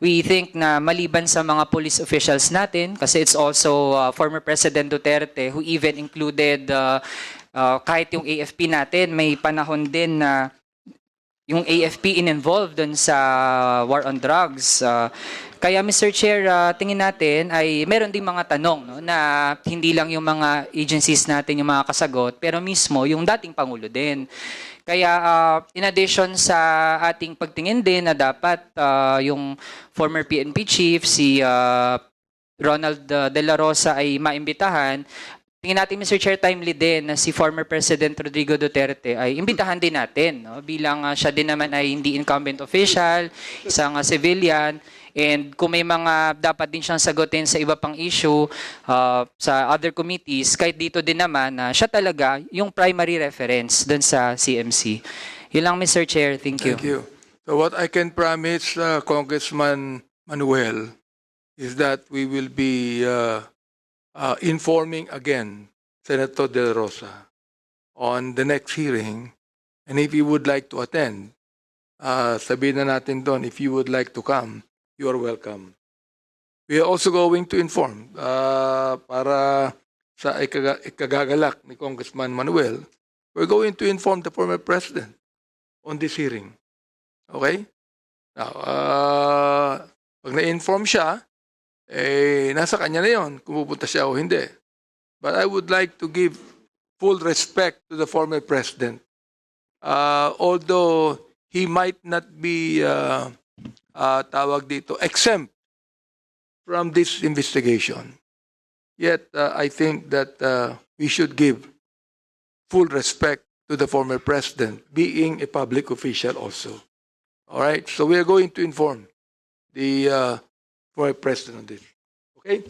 We think na maliban sa mga police officials natin, kasi it's also former President Duterte who even included kahit yung AFP natin, may panahon din na yung AFP in-involved dun sa war on drugs. Kaya Mr. Chair, tingin natin ay meron ding mga tanong, no, na hindi lang yung mga agencies natin yung mga kasagot, pero mismo yung dating Pangulo din. Kaya in addition sa ating pagtingin din na dapat yung former PNP chief, si Ronald De La Rosa ay maimbitahan, tingin natin, Mr. Chair, timely din na si former President Rodrigo Duterte ay imbitahan din natin, no? Bilang siya din naman ay hindi incumbent official, isang civilian, and kung may mga dapat din siyang sagutin sa iba pang issue sa other committees, kahit dito din naman na siya talaga yung primary reference dun sa CMC. Yun lang, Mr. Chair. Thank you. Thank you. So what I can promise Congressman Manuel is that we will be informing again Senator De La Rosa on the next hearing, and if you would like to attend, sabihin na natin doon, if you would like to come, you are welcome. We are also going to inform para sa ikagagalak ni Congressman Manuel, we're going to inform the former president on this hearing. Okay? Now, pag na-inform siya, nasa kanya na yun kung pupunta siya o hindi. But I would like to give full respect to the former president. Although he might not be tawag dito, exempt from this investigation. Yet, I think that we should give full respect to the former president, being a public official also. All right? So we are going to inform the former president on this. Okay?